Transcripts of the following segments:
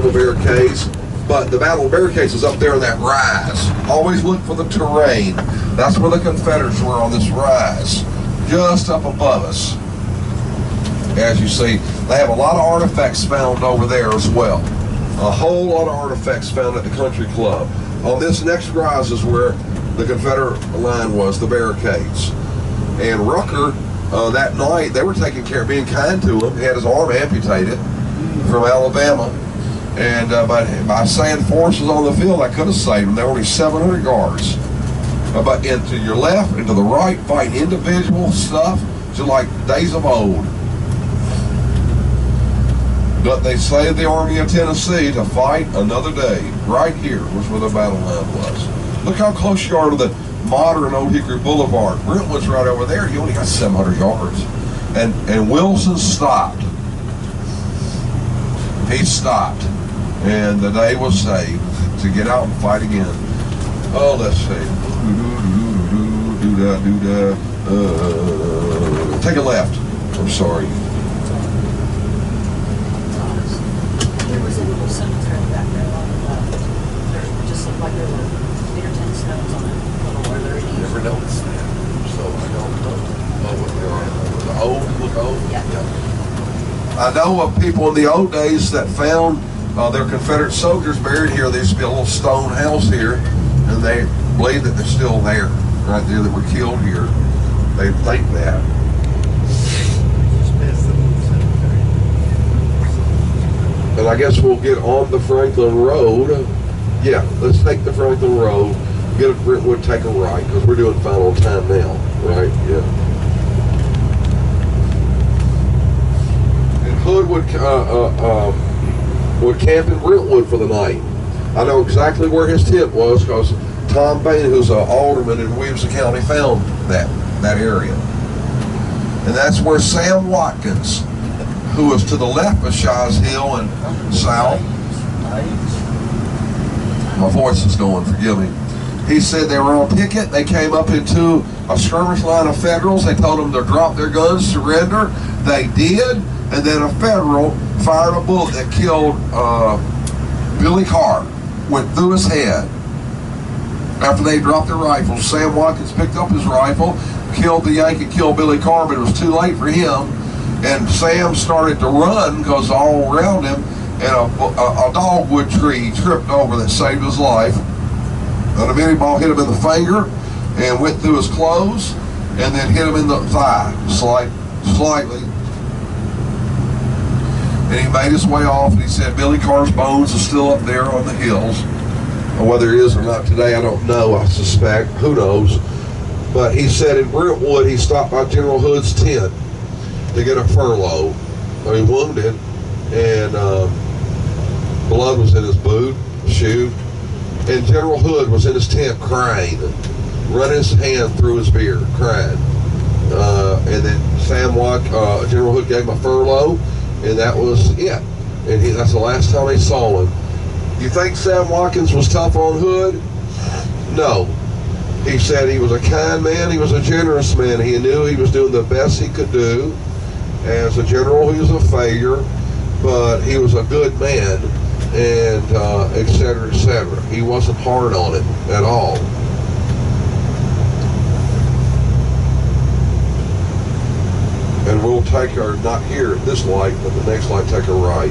Battle of Barricades. But the Battle of Barricades is up there in that rise. Always look for the terrain. That's where the Confederates were, on this rise, just up above us. As you see, they have a lot of artifacts found over there as well. A whole lot of artifacts found at the country club. On this next rise is where the Confederate line was, the Barricades. And Rucker, that night, they were taking care of being kind to him. He had his arm amputated from Alabama. And by saying Forrest was on the field, I could have saved him. There were only 700 yards. But into your left and to the right, fighting individual stuff, just like days of old. But they saved the Army of Tennessee to fight another day. Right here was where the battle line was. Look how close you are to the modern Old Hickory Boulevard. Brentwood's right over there. He only got 700 yards. And Wilson stopped. He stopped. And the day was saved to get out and fight again. Oh, let's see. Take a left. I'm sorry. There was a little cemetery back there on the left. There just looked like there were 8 or 10 stones on it. Were there any? Never noticed that, so I don't know. Oh, what they are. The old, look old? Yeah. I know of people in the old days that found their Confederate soldiers buried here. There used to be a little stone house here, and they believe that they're still there, right there, that were killed here. They think that. And I guess we'll get on the Franklin Road. Yeah, let's take the Franklin Road, get a Brentwood, take a right, because we're doing final time now, right? Yeah. And Hood would camp in Brentwood for the night. I know exactly where his tent was because Tom Bain, who's an alderman in Williamson County, found that area. And that's where Sam Watkins, who was to the left of Shies Hill and south. My voice is going, forgive me. He said they were on picket. They came up into a skirmish line of Federals. They told them to drop their guns, surrender. They did. And then a Federal fired a bullet that killed Billy Carr, went through his head. After they dropped their rifles, Sam Watkins picked up his rifle, killed the Yankee, killed Billy Carr, but it was too late for him. And Sam started to run because all around him, and a dogwood tree tripped over that saved his life. And a minie ball hit him in the finger and went through his clothes, and then hit him in the thigh, slightly. And he made his way off, and he said Billy Carr's bones are still up there on the hills. Whether it is or not today, I don't know, I suspect. Who knows? But he said in Brentwood, he stopped by General Hood's tent to get a furlough. He was wounded, and blood was in his boot, shoe. And General Hood was in his tent crying, running his hand through his beard, crying. And then General Hood gave him a furlough, and that was it. And that's the last time he saw him. You think Sam Watkins was tough on Hood? No. He said he was a kind man, he was a generous man. He knew he was doing the best he could do. As a general, he was a failure, but he was a good man, and et cetera, et cetera. He wasn't hard on it at all. And we'll take our, not here at this light, but the next light, take a right.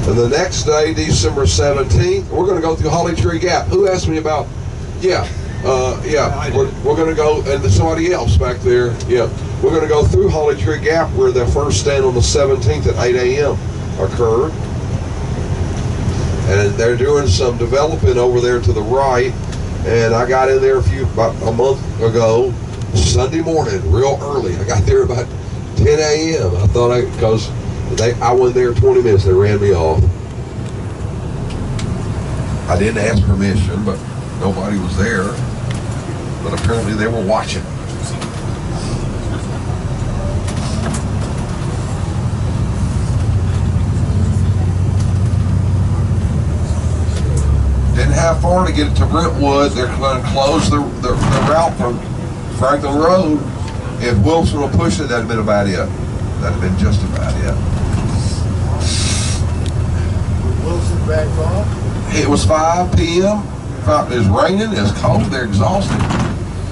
And the next day, December 17th, we're going to go through Holly Tree Gap. Who asked me about, we're going to go, and somebody else back there, we're going to go through Holly Tree Gap where the first stand on the 17th at 8 a.m. occurred. And they're doing some developing over there to the right. And I got in there about a month ago, Sunday morning, real early. I got there about 10 a.m. I thought because I went there 20 minutes, they ran me off. I didn't ask permission, but nobody was there. But apparently they were watching. Didn't have far to get to Brentwood. They're going to close the route from Franklin Road. If Wilson would push it, that'd have been about it. That'd have been just about it. It was 5 p.m. It's raining, it's cold, they're exhausted,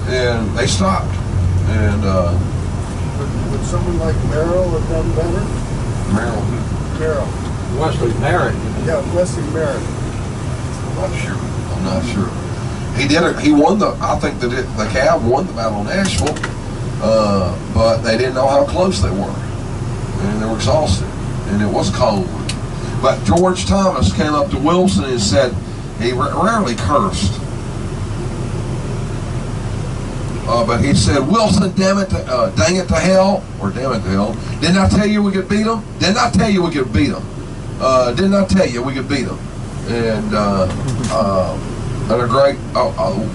and they stopped. And would someone like Merrill have done better? Merrill, Wesley Merritt. Yeah, Wesley Merritt. I'm not sure. He did it. He won the. I think that the Cav won the Battle of Nashville, but they didn't know how close they were, and they were exhausted, and it was cold. But George Thomas came up to Wilson and said he rarely cursed, but he said, "Wilson, damn it, dang it to hell, or damn it to hell! Didn't I tell you we could beat them? Didn't I tell you we could beat them? Didn't I tell you we could beat them?" And a great,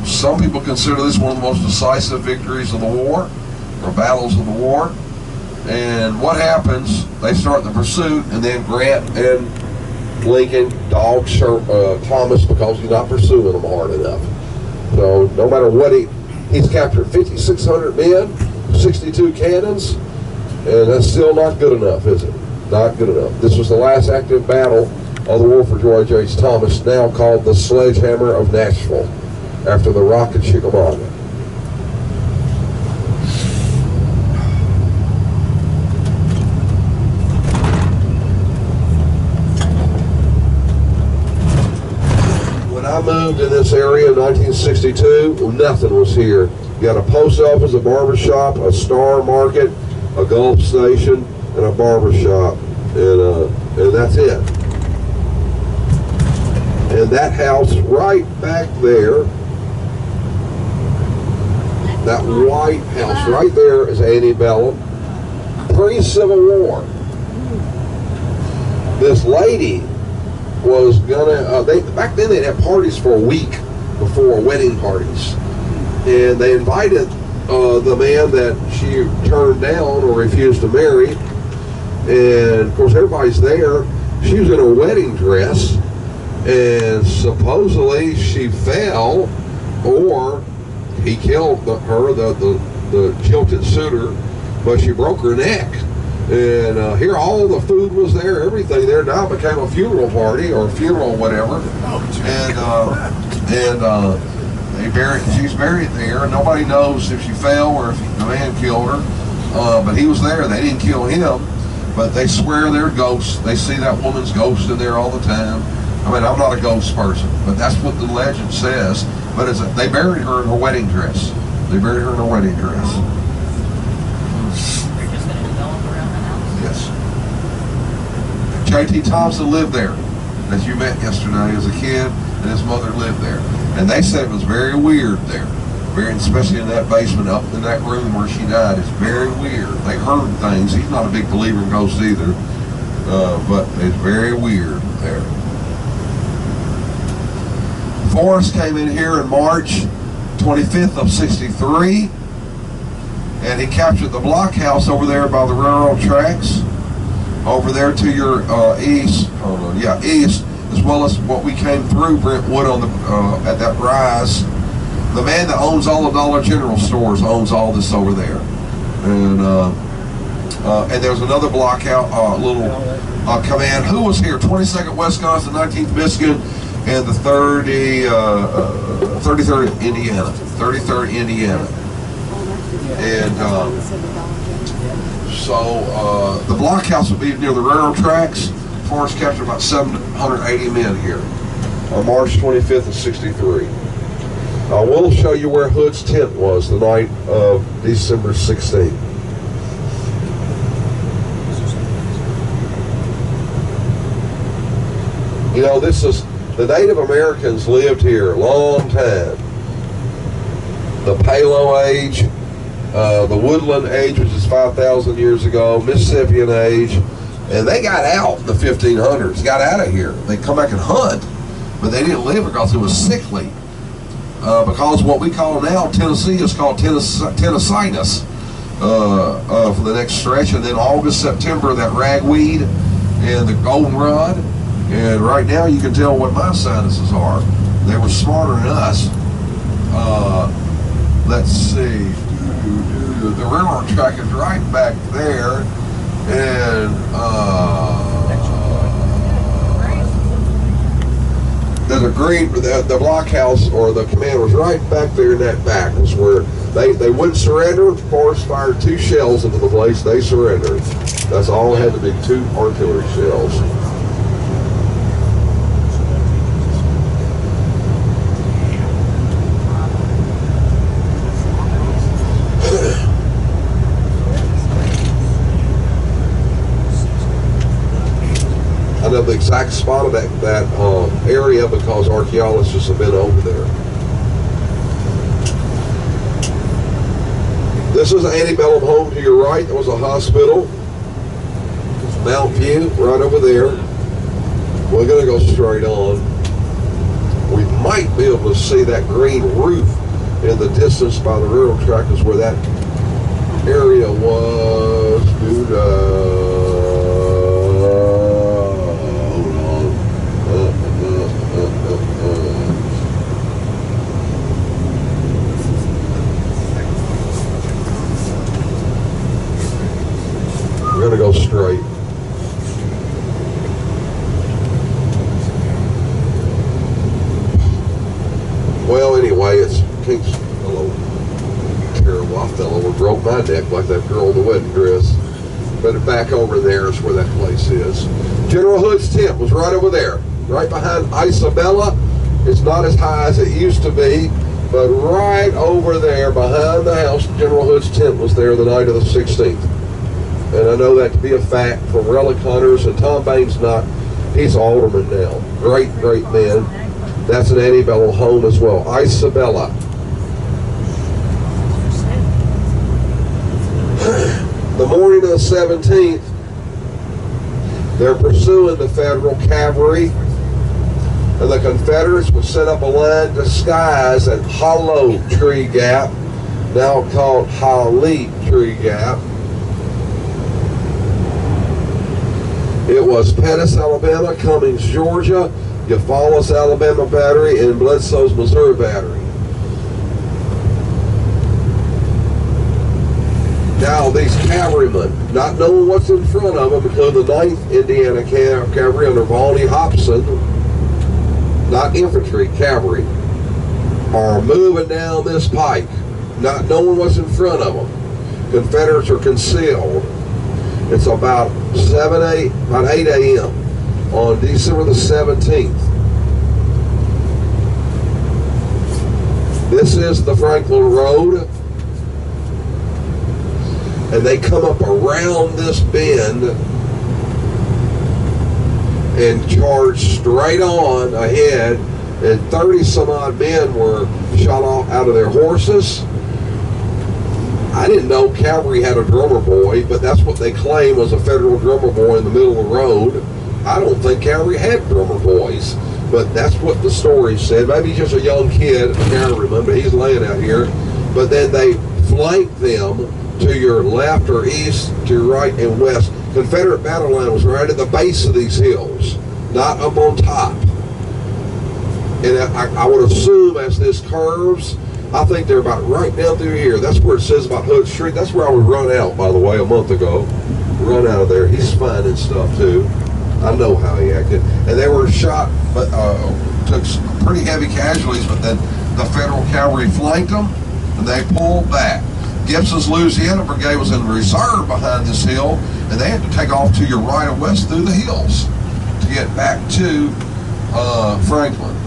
some people consider this one of the most decisive victories of the war, or battles of the war. And what happens, they start the pursuit, and then Grant and Lincoln dog Thomas because he's not pursuing them hard enough. So no matter what, he's captured 5,600 men, 62 cannons, and that's still not good enough, is it? Not good enough. This was the last active battle of the war for George H. Thomas, now called the Sledgehammer of Nashville, after the Rock at Chickamauga. When I moved in this area in 1962, nothing was here. You got a post office, a barber shop, a Star Market, a Gulf Station, and a barber shop, and that's it. And that house right back there, that white house right there is antebellum, pre-Civil War. This lady was gonna, back then they'd have parties for a week before, wedding parties. And they invited the man that she turned down or refused to marry. And of course everybody's there. She was in her wedding dress, and supposedly she fell, or he killed her, the jilted suitor, but she broke her neck. And here all the food was there, everything there. Now it became a funeral party or funeral whatever. She's buried there. Nobody knows if she fell or if the man killed her. But he was there. They didn't kill him. But they swear they're ghosts. They see that woman's ghost in there all the time. I mean, I'm not a ghost person, but that's what the legend says. But they buried her in her wedding dress. They buried her in her wedding dress. They're just going to develop around the house? Yes. J.T. Thompson lived there, as you met yesterday as a kid, and his mother lived there. And they said it was very weird there. Especially in that basement, up in that room where she died. It's very weird. They heard things. He's not a big believer in ghosts either, but it's very weird there. Forrest came in here in March 25th of 63, and he captured the blockhouse over there by the railroad tracks, over there to your east, east, as well as what we came through Brentwood on the at that rise. The man that owns all the Dollar General stores owns all this over there, and there's another blockhouse, little command. Who was here? 22nd Wisconsin, 19th Michigan, and the 33rd Indiana. 33rd Indiana, and so the blockhouse would be near the railroad tracks. Forrest captured about 780 men here on March 25th of 63. We'll show you where Hood's tent was the night of December 16th. You know, this is, the Native Americans lived here a long time. The Palo Age, the Woodland Age, which is 5,000 years ago, Mississippian Age, and they got out in the 1500s, got out of here. They come back and hunt, but they didn't live because it was sickly. Because what we call now Tennessee is called Tennessinus for the next stretch, and then August, September, that ragweed and the goldenrod. And right now you can tell what my sinuses are. They were smarter than us. Let's see. The railroad track is right back there, and there's the green, the blockhouse or the command was right back there in that back was where they wouldn't surrender. Forrest fired 2 shells into the place. They surrendered. That's all it had to be, 2 artillery shells. I know the exact spot of that area because archaeologists have been over there. This is an antebellum home to your right. There was a hospital. Mount View right over there. We're going to go straight on. We might be able to see that green roof in the distance by the railroad track is where that area was. Dude, we're going to go straight. Well, anyway, it's King's hello, terrible. I fell over, broke my neck like that girl in the wedding dress. But back over there is where that place is. General Hood's tent was right over there, right behind Isabella. It's not as high as it used to be, but right over there behind the house, General Hood's tent was there the night of the 16th. And I know that to be a fact from relic hunters, and Tom Bain's not, he's alderman now. Great, great man. That's an antebellum home as well. Isabella. The morning of the 17th, they're pursuing the Federal cavalry, and the Confederates would set up a line disguised at Hollow Tree Gap, now called Holly Tree Gap. It was Pettus, Alabama, Cummings, Georgia, Eufaula's Alabama Battery, and Bledsoe's Missouri Battery. Now these cavalrymen, not knowing what's in front of them, because the 9th Indiana Cavalry under Volney Hobson, not infantry, cavalry, are moving down this pike, not knowing what's in front of them. Confederates are concealed. It's about 8 a.m. on December the 17th. This is the Franklin Road, and they come up around this bend and charge straight on ahead, and 30 some odd men were shot off out of their horses. I didn't know cavalry had a drummer boy, but that's what they claim was a Federal drummer boy in the middle of the road. I don't think cavalry had drummer boys, but that's what the story said. Maybe just a young kid, a cavalryman, but he's laying out here. But then they flanked them to your left or east, to your right and west. Confederate battle line was right at the base of these hills, not up on top. And I would assume as this curves, I think they're about right down through here. That's where it says about Hood Street. That's where I was run out, by the way, a month ago. Run out of there. He's fine and stuff, too. I know how he acted. And they were shot, but took some pretty heavy casualties, but then the Federal cavalry flanked them, and they pulled back. Gibson's Louisiana Brigade was in reserve behind this hill, and they had to take off to your right and west through the hills to get back to Franklin.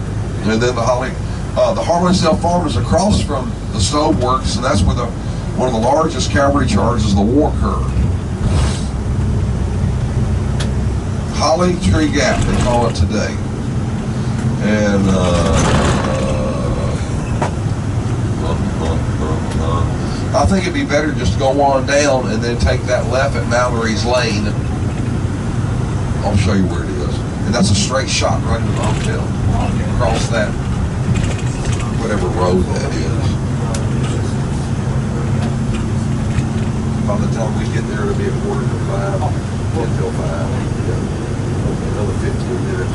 And then the Harlansdale Farm is across from the stove works, and that's where one of the largest cavalry charges of the war occurred. Holly Tree Gap, they call it today. And I think it'd be better just to go on down and then take that left at Mallory's Lane. I'll show you where it is. And that's a straight shot right into the hotel. Across that, whatever road that is. By the time we get there, it'll be a 4:45, 10 till 5. Yeah. Another 15 minutes.